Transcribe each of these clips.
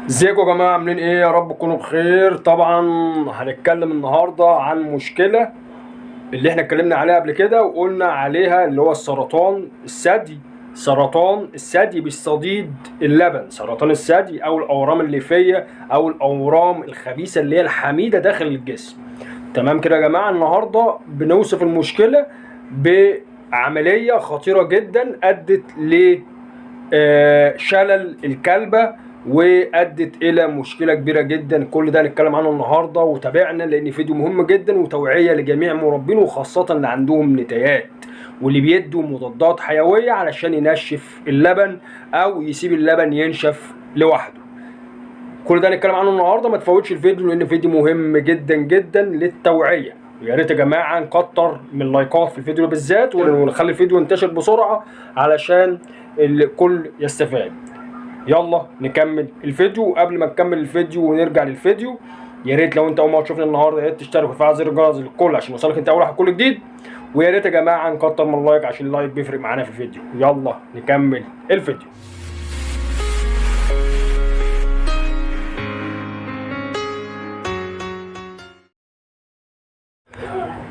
ازيكم يا جماعة عاملين ايه؟ يا رب تكونوا بخير. طبعا هنتكلم النهاردة عن مشكلة اللي احنا اتكلمنا عليها قبل كده وقلنا عليها اللي هو السرطان الثدي. سرطان الثدي بيصطديد اللبن، سرطان الثدي او الاورام الليفية او الاورام الخبيثة اللي هي الحميدة داخل الجسم. تمام كده يا جماعة. النهاردة بنوصف المشكلة بعملية خطيرة جدا ادت لشلل الكلبة وادت الى مشكله كبيره جدا. كل ده هنتكلم عنه النهارده، وتابعنا لان فيديو مهم جدا وتوعيه لجميع المربين وخاصه اللي عندهم نتايات واللي بيدوا مضادات حيويه علشان ينشف اللبن او يسيب اللبن ينشف لوحده. كل ده هنتكلم عنه النهارده، ما تفوتش الفيديو لان فيديو مهم جدا جدا للتوعيه. يا ريت يا جماعه نكتر من اللايكات في الفيديو بالذات ونخلي الفيديو ينتشر بسرعه علشان الكل يستفاد. يلا نكمل الفيديو. قبل ما نكمل الفيديو ونرجع للفيديو، يا ريت لو انت اول مره تشوفني النهارده يا ريت تشترك وتفعل زر الجرس للكل عشان يوصلك انت اول واحد كل جديد. ويا ريت يا جماعه نكتر من اللايك عشان اللايك بيفرق معانا في الفيديو. يلا نكمل الفيديو.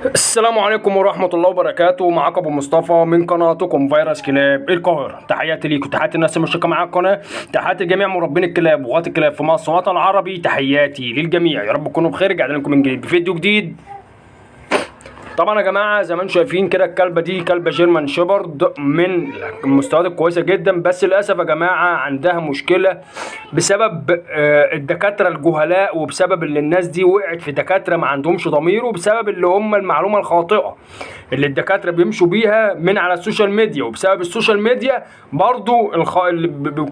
السلام عليكم ورحمة الله وبركاته. معاكم ابو مصطفى من قناتكم فيروس كلاب القاهرة. تحياتي ليكم، تحياتي الناس المشتركة معايا القناة، تحياتي لجميع مربين الكلاب وغاة الكلاب في مصر والوطن العربي. تحياتي للجميع، يا رب تكونوا بخير. قاعد لكم من جديد بفيديو جديد. طبعا يا جماعه زي ما انتم شايفين كده الكلبه دي كلبه جيرمان شيبرد من المستويات الكويسه جدا، بس للاسف يا جماعه عندها مشكله بسبب الدكاتره الجهلاء، وبسبب ان الناس دي وقعت في دكاتره ما عندهمش ضمير، وبسبب اللي هم المعلومه الخاطئه اللي الدكاتره بيمشوا بيها من على السوشيال ميديا، وبسبب السوشيال ميديا برضو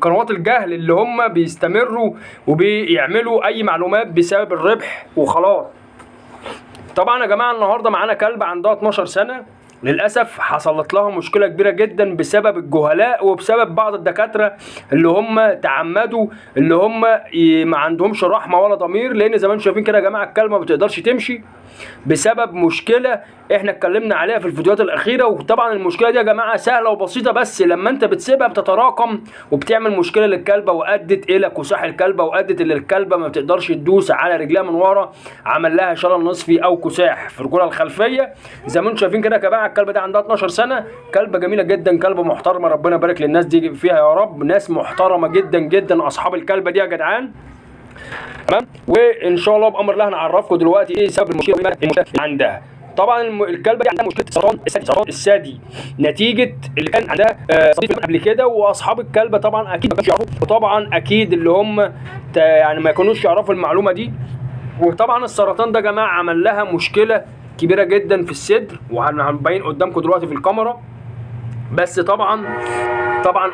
قنوات الجهل اللي هم بيستمروا وبيعملوا اي معلومات بسبب الربح وخلاص. طبعا يا جماعه النهارده معانا كلبه عندها 12 سنه، للاسف حصلت لها مشكله كبيره جدا بسبب الجهلاء وبسبب بعض الدكاتره اللي هم تعمدوا اللي هم ما عندهمش رحمه ولا ضمير. لان زي ما انتم شايفين كده يا جماعه الكلبه ما بتقدرش تمشي بسبب مشكله احنا اتكلمنا عليها في الفيديوهات الاخيره. وطبعا المشكله دي يا جماعه سهله وبسيطه، بس لما انت بتسيبها بتتراكم وبتعمل مشكله للكلبه، وادت الى كساح الكلبه، وادت الى الكلبه ما بتقدرش تدوس على رجلها من ورا، عمل لها شلل نصفي او كساح في رجولها الخلفيه. زي ما انتم شايفين كده يا جماعه الكلبه دي عندها 12 سنه، كلبه جميله جدا، كلبه محترمه، ربنا يبارك للناس دي فيها يا رب، ناس محترمه جدا جدا اصحاب الكلبه دي يا جدعان. تمام. وان شاء الله بامر الله هنعرفكم دلوقتي ايه سبب المشكله اللي عندها. طبعا الكلبه دي عندها مشكله سرطان الثدي نتيجه اللي كان عندها صديق قبل كده، واصحاب الكلبه طبعا اكيد ما كانوش يعرفوا، وطبعا اكيد اللي هم يعني ما كانوش يعرفوا المعلومه دي. وطبعا السرطان ده يا جماعه عمل لها مشكله كبيره جدا في الصدر، وهنبين قدامكم دلوقتي في الكاميرا. بس طبعا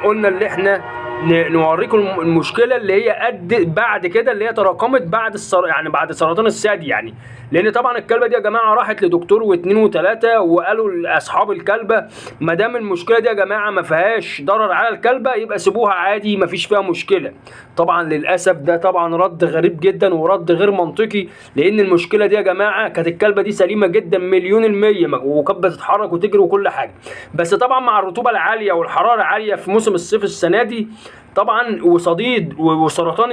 قلنا اللي احنا نوريكم المشكله اللي هي بعد كده اللي هي تراكمت بعد يعني بعد سرطان الثدي يعني. لان طبعا الكلبه دي يا جماعه راحت لدكتور واثنين وثلاثه، وقالوا لاصحاب الكلبه ما دام المشكله دي يا جماعه ما فيهاش ضرر على الكلبه يبقى سيبوها عادي ما فيش فيها مشكله. طبعا للاسف ده طبعا رد غريب جدا ورد غير منطقي، لان المشكله دي يا جماعه كانت الكلبه دي سليمه جدا مليون المية، وكانت بتتحرك وتجري وكل حاجه. بس طبعا مع الرطوبه العاليه والحراره العاليه في موسم الصيف السنه دي طبعا وصديد وسرطان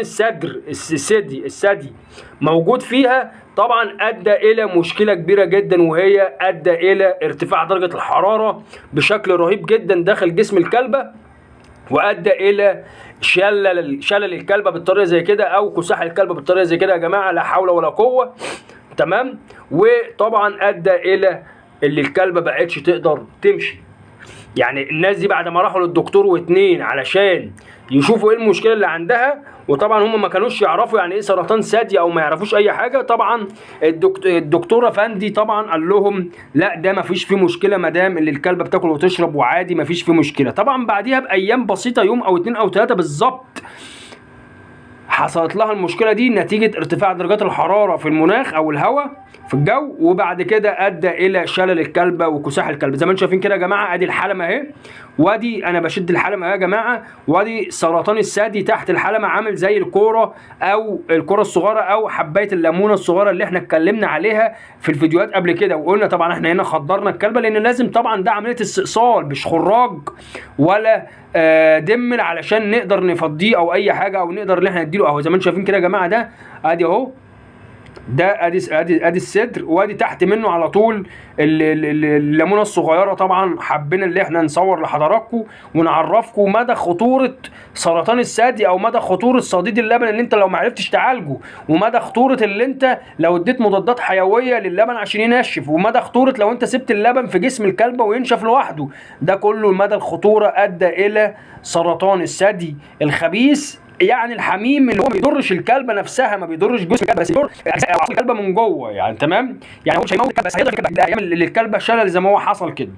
الثدي موجود فيها، طبعا ادى الى مشكله كبيره جدا، وهي ادى الى ارتفاع درجه الحراره بشكل رهيب جدا داخل جسم الكلبه، وادى الى شلل الكلبه بالطريقه زي كده، او كساح الكلبه بالطريقه زي كده يا جماعه، لا حول ولا قوه. تمام. وطبعا ادى الى اللي الكلبه بقتش تقدر تمشي. يعني الناس دي بعد ما راحوا للدكتور واثنين علشان يشوفوا ايه المشكله اللي عندها، وطبعا هم ما كانوش يعرفوا يعني ايه سرطان ثدي او ما يعرفوش اي حاجه. طبعا الدكتوره فندي طبعا قال لهم لا ده ما فيش فيه مشكله ما دام اللي الكلبه بتاكل وتشرب وعادي ما فيش فيه مشكله. طبعا بعديها بايام بسيطه، يوم او اتنين او ثلاثه بالظبط، حصلت لها المشكله دي نتيجه ارتفاع درجات الحراره في المناخ او الهواء في الجو، وبعد كده ادى الى شلل الكلبه وكساح الكلبه. زي ما انتم شايفين كده يا جماعه ادي الحلمه اهي، وادي انا بشد الحلمه اهي يا جماعه، وادي سرطان الثدي تحت الحلمه عامل زي الكوره او الكوره الصغيره او حبايه الليمونه الصغيره اللي احنا اتكلمنا عليها في الفيديوهات قبل كده. وقلنا طبعا احنا هنا خدرنا الكلبه لان لازم طبعا ده عمليه استئصال مش خراج ولا دمن علشان نقدر نفضيه او اي حاجه، او نقدر ان احنا نديله اهو زي ما انتم شايفين كده يا جماعه. ده ادي اهو، ده ادي الصدر، وادي تحت منه على طول الليمونه الصغيره. طبعا حبينا اللي احنا نصور لحضراتكم ونعرفكم مدى خطوره سرطان الثدي، او مدى خطوره صديد اللبن اللي انت لو ما عرفتش تعالجه، ومدى خطوره اللي انت لو اديت مضادات حيويه للبن عشان ينشف، ومدى خطوره لو انت سبت اللبن في جسم الكلبه وينشف لوحده. ده كله مدى الخطوره ادى الى سرطان الثدي الخبيث، يعني الحميم، اللي هو ما بيضرش الكلبه نفسها، ما بيضرش جسم الكلبه، بس بيضر الكلبه من جوه يعني. تمام، يعني هو مش هيموت الكلبه، بس هيقدر الكلبه يعمل للكلبه شلل زي ما هو حصل كده.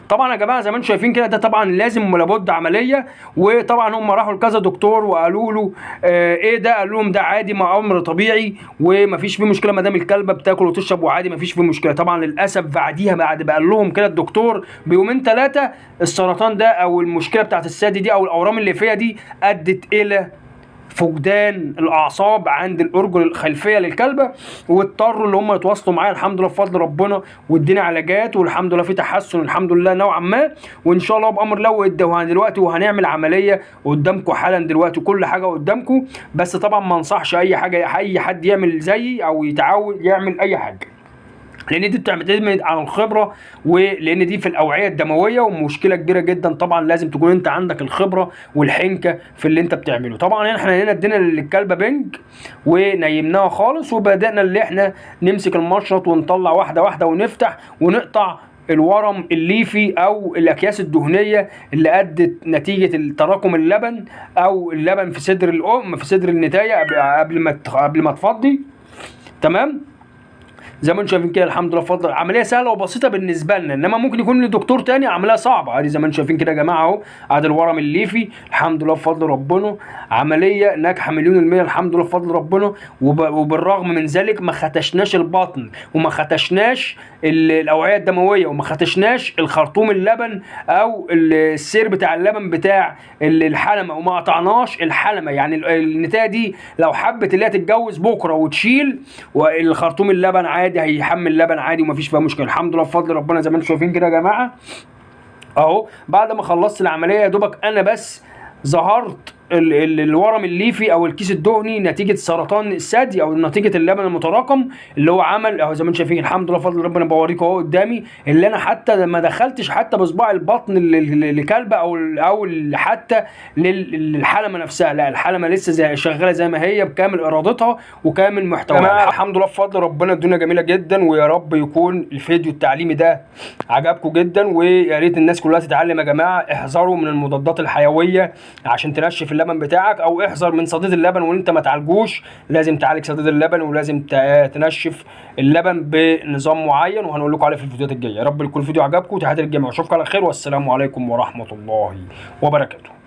طبعا يا جماعه زي ما انتم شايفين كده، ده طبعا لازم ولابد عمليه. وطبعا هم راحوا لكذا دكتور وقالوا له ايه ده، قال لهم ده عادي، ما امر طبيعي ومفيش فيه مشكله ما دام الكلبه بتاكل وتشرب وعادي مفيش فيه مشكله. طبعا للاسف بعديها، بعد ما قال لهم كده الدكتور بيومين ثلاثه، السرطان ده او المشكله بتاعت الثدي دي او الاورام اللي فيها دي ادت الى فقدان الاعصاب عند الارجل الخلفيه للكلبه، واضطروا اللي هم يتواصلوا معايا. الحمد لله بفضل ربنا، وادينا علاجات، والحمد لله في تحسن الحمد لله نوعا ما، وان شاء الله بامر الله وادوها دلوقتي، وهنعمل عمليه قدامكم حالا دلوقتي، كل حاجه قدامكم. بس طبعا ما انصحش اي حد يعمل زيي او يتعود يعمل اي حاجه، لان دي بتعتمد على الخبره، ولان دي في الاوعيه الدمويه ومشكله كبيره جدا. طبعا لازم تكون انت عندك الخبره والحنكه في اللي انت بتعمله. طبعا احنا هنا ادينا للكلبه بنج ونيمناها خالص، وبدانا اللي احنا نمسك المشرط ونطلع واحده واحده ونفتح ونقطع الورم الليفي او الاكياس الدهنيه اللي ادت نتيجه تراكم اللبن او اللبن في صدر الام، في صدر النتايه قبل ما تفضي. تمام، زي ما انتم شايفين كده الحمد لله بفضل. عمليه سهله وبسيطه بالنسبه لنا، انما ممكن يكون لدكتور تاني عمليه صعبه. ادي زي ما انتم شايفين كده يا جماعه اهو، ادي الورم الليفي الحمد لله بفضل ربنا، عمليه ناجحه مليون المية الحمد لله بفضل ربنا. وبالرغم من ذلك ما ختشناش البطن، وما ختشناش الاوعيه الدمويه، وما ختشناش الخرطوم اللبن او السير بتاع اللبن بتاع الحلمه، وما قطعناش الحلمه. يعني النتايه دي لو حبت اللي هي تتجوز بكره وتشيل والخرطوم اللبن عادي، هيحمل لبن عادي ومفيش فيها مشكله الحمد لله بفضل ربنا. زي ما انتم شايفين كده يا جماعه اهو، بعد ما خلصت العمليه يا دوبك انا بس ظهرت الورم الليفي او الكيس الدهني نتيجه سرطان الثدي او نتيجه اللبن المتراكم اللي هو عمل اهو. زي ما انتم شايفين الحمد لله بفضل ربنا، بوريكم اهو قدامي اللي انا حتى ما دخلتش حتى بصباع البطن لكلبه او حتى للحلمه نفسها، لا الحلمه لسه شغاله زي ما هي بكامل ارادتها وكامل محتواها. الحمد لله بفضل ربنا، الدنيا جميله جدا. ويا رب يكون الفيديو التعليمي ده عجبكم جدا، ويا ريت الناس كلها تتعلم يا جماعه. احذروا من المضادات الحيويه عشان تنشف اللبن بتاعك، او احذر من صديد اللبن وانت ما تعالجوش. لازم تعالج صديد اللبن، ولازم تنشف اللبن بنظام معين، وهنقول لكم عليه في الفيديوهات الجايه. يا رب يكون الفيديو عجبكم، تحياتي للجميع، واشوفكم على خير، والسلام عليكم ورحمه الله وبركاته.